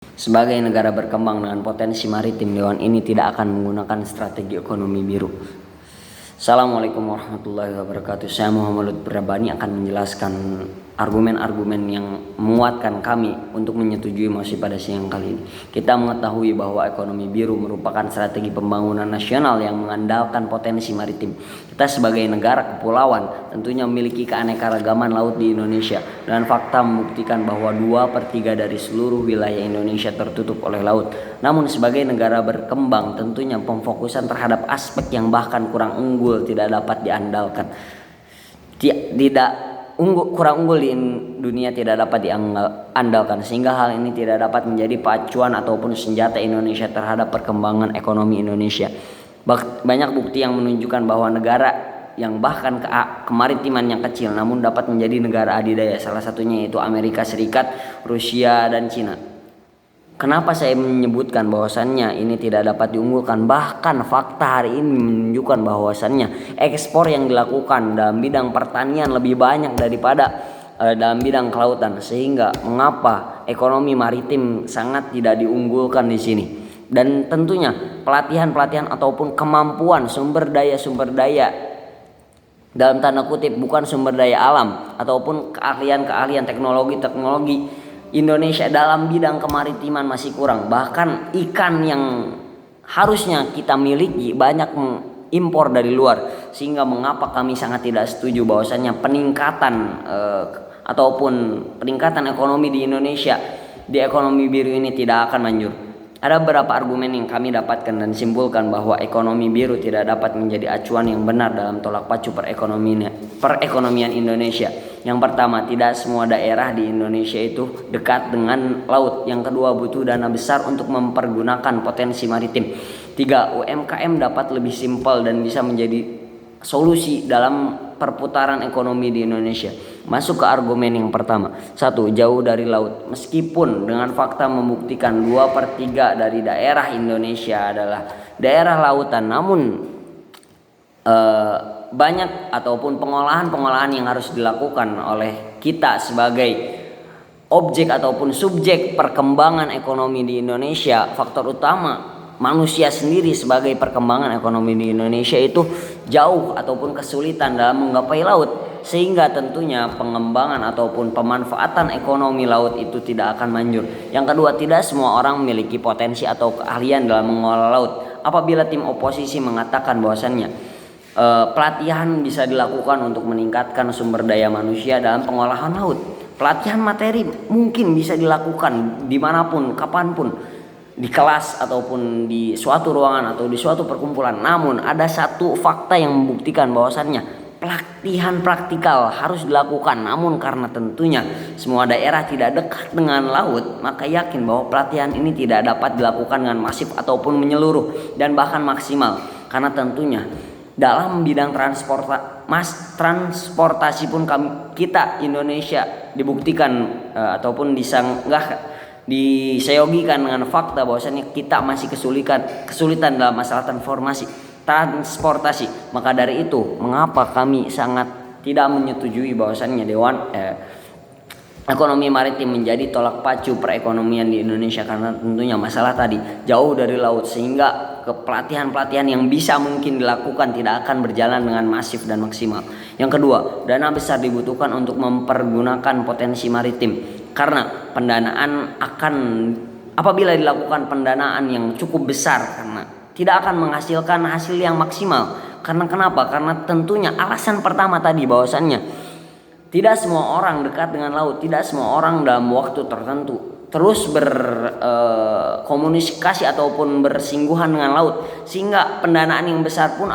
Sebagai negara berkembang dengan potensi maritim, Dewan ini tidak akan menggunakan strategi ekonomi biru. Assalamualaikum warahmatullahi wabarakatuh. Saya Muhammad Lutfi Rabbani akan menjelaskan argumen-argumen yang menguatkan kami untuk menyetujui mosi pada siang kali ini. Kita mengetahui bahwa ekonomi biru merupakan strategi pembangunan nasional yang mengandalkan potensi maritim. Kita sebagai negara kepulauan tentunya memiliki keanekaragaman laut di Indonesia, dan fakta membuktikan bahwa 2/3 dari seluruh wilayah Indonesia tertutup oleh laut. Namun sebagai negara berkembang tentunya pemfokusan terhadap aspek yang bahkan kurang unggul tidak dapat diandalkan. Kurang unggul di dunia tidak dapat diandalkan, sehingga hal ini tidak dapat menjadi pacuan ataupun senjata Indonesia terhadap perkembangan ekonomi Indonesia. Banyak bukti yang menunjukkan bahwa negara yang bahkan kemaritiman yang kecil namun dapat menjadi negara adidaya, salah satunya yaitu Amerika Serikat, Rusia, dan Cina. Kenapa saya menyebutkan bahwasannya ini tidak dapat diunggulkan? Bahkan fakta hari ini menunjukkan bahwasannya ekspor yang dilakukan dalam bidang pertanian lebih banyak daripada dalam bidang kelautan, sehingga mengapa ekonomi maritim sangat tidak diunggulkan di sini. Dan tentunya pelatihan ataupun kemampuan sumber daya dalam tanda kutip, bukan sumber daya alam ataupun keahlian teknologi Indonesia dalam bidang kemaritiman masih kurang. Bahkan ikan yang harusnya kita miliki banyak mengimpor dari luar, sehingga mengapa kami sangat tidak setuju bahwasannya peningkatan ekonomi di Indonesia di ekonomi biru ini tidak akan manjur. Ada beberapa argumen yang kami dapatkan dan simpulkan bahwa ekonomi biru tidak dapat menjadi acuan yang benar dalam tolak pacu perekonomian Indonesia. Yang pertama, tidak semua daerah di Indonesia itu dekat dengan laut. Yang kedua, butuh dana besar untuk mempergunakan potensi maritim. 3, UMKM dapat lebih simpel dan bisa menjadi solusi dalam perputaran ekonomi di Indonesia. Masuk ke argumen yang pertama. 1, jauh dari laut. Meskipun dengan fakta membuktikan 2/3 dari daerah Indonesia adalah daerah lautan, namun banyak ataupun pengolahan yang harus dilakukan oleh kita sebagai objek ataupun subjek perkembangan ekonomi di Indonesia. Faktor utama manusia sendiri sebagai perkembangan ekonomi di Indonesia itu jauh ataupun kesulitan dalam menggapai laut, sehingga tentunya pengembangan ataupun pemanfaatan ekonomi laut itu tidak akan manjur. Yang kedua, tidak semua orang memiliki potensi atau keahlian dalam mengolah laut. Apabila tim oposisi mengatakan bahwasannya pelatihan bisa dilakukan untuk meningkatkan sumber daya manusia dalam pengolahan laut, pelatihan materi mungkin bisa dilakukan dimanapun, kapanpun, di kelas ataupun di suatu ruangan atau di suatu perkumpulan. Namun ada satu fakta yang membuktikan bahwasannya pelatihan praktikal harus dilakukan. Namun karena tentunya semua daerah tidak dekat dengan laut, maka yakin bahwa pelatihan ini tidak dapat dilakukan dengan masif ataupun menyeluruh dan bahkan maksimal. Karena tentunya dalam bidang transportasi pun kita Indonesia dibuktikan ataupun diseyogikan dengan fakta bahwasannya kita masih kesulitan dalam masalah transportasi. Maka dari itu mengapa kami sangat tidak menyetujui bahwasannya ekonomi maritim menjadi tolak pacu perekonomian di Indonesia, karena tentunya masalah tadi jauh dari laut, sehingga pelatihan yang bisa mungkin dilakukan tidak akan berjalan dengan masif dan maksimal. Yang kedua, dana besar dibutuhkan untuk mempergunakan potensi maritim, karena apabila dilakukan pendanaan yang cukup besar, karena tidak akan menghasilkan hasil yang maksimal. Karena kenapa? Karena tentunya alasan pertama tadi bahwasannya tidak semua orang dekat dengan laut, tidak semua orang dalam waktu tertentu terus berkomunikasi ataupun bersinggungan dengan laut, sehingga pendanaan yang besar pun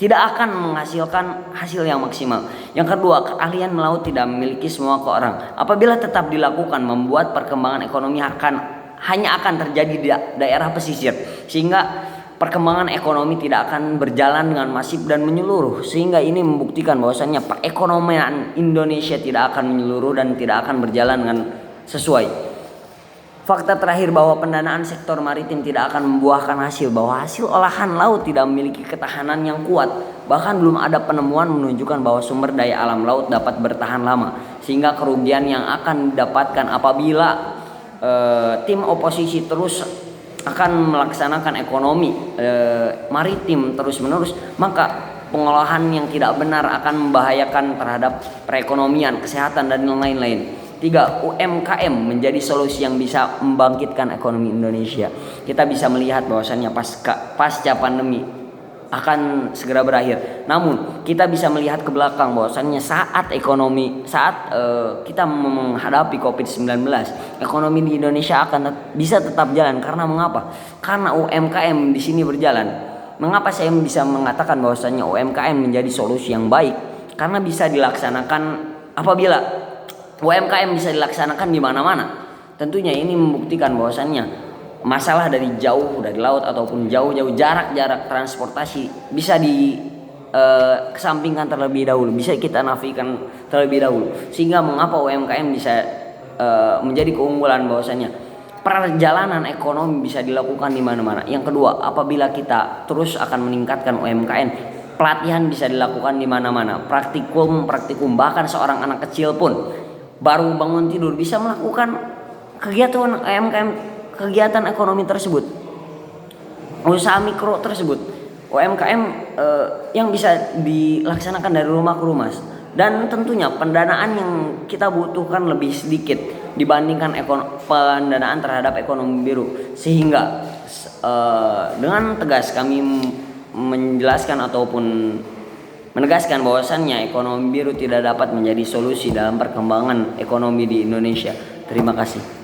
tidak akan menghasilkan hasil yang maksimal. Yang kedua, keahlian melaut tidak memiliki semua orang. Apabila tetap dilakukan, membuat perkembangan ekonomi hanya akan terjadi di daerah pesisir, sehingga perkembangan ekonomi tidak akan berjalan dengan masif dan menyeluruh, sehingga ini membuktikan bahwasannya perekonomian Indonesia tidak akan menyeluruh dan tidak akan berjalan dengan sesuai. Fakta terakhir bahwa pendanaan sektor maritim tidak akan membuahkan hasil, bahwa hasil olahan laut tidak memiliki ketahanan yang kuat. Bahkan belum ada penemuan menunjukkan bahwa sumber daya alam laut dapat bertahan lama, sehingga kerugian yang akan didapatkan apabila tim oposisi terus akan melaksanakan ekonomi maritim terus-menerus, maka pengolahan yang tidak benar akan membahayakan terhadap perekonomian, kesehatan, dan lain-lain. 3. UMKM menjadi solusi yang bisa membangkitkan ekonomi Indonesia. Kita bisa melihat bahwasannya pasca pandemi akan segera berakhir. Namun kita bisa melihat ke belakang bahwasannya saat kita menghadapi COVID-19, ekonomi di Indonesia akan bisa tetap jalan. Karena mengapa? Karena UMKM di sini berjalan. Mengapa saya bisa mengatakan bahwasannya UMKM menjadi solusi yang baik? Karena bisa dilaksanakan apabila UMKM bisa dilaksanakan di mana-mana. Tentunya ini membuktikan bahwasannya masalah dari laut ataupun jauh-jauh jarak transportasi bisa kesampingkan terlebih dahulu, bisa kita nafikan terlebih dahulu. Sehingga mengapa UMKM bisa menjadi keunggulan bahwasannya perjalanan ekonomi bisa dilakukan di mana-mana. Yang kedua, apabila kita terus akan meningkatkan UMKM, pelatihan bisa dilakukan di mana-mana. Praktikum, bahkan seorang anak kecil pun baru bangun tidur bisa melakukan kegiatan UMKM, kegiatan ekonomi tersebut, usaha mikro tersebut, UMKM yang bisa dilaksanakan dari rumah ke rumah. Dan tentunya pendanaan yang kita butuhkan lebih sedikit dibandingkan pendanaan terhadap ekonomi biru. Sehingga dengan tegas kami menjelaskan ataupun menegaskan bahwasannya ekonomi biru tidak dapat menjadi solusi dalam perkembangan ekonomi di Indonesia. Terima kasih.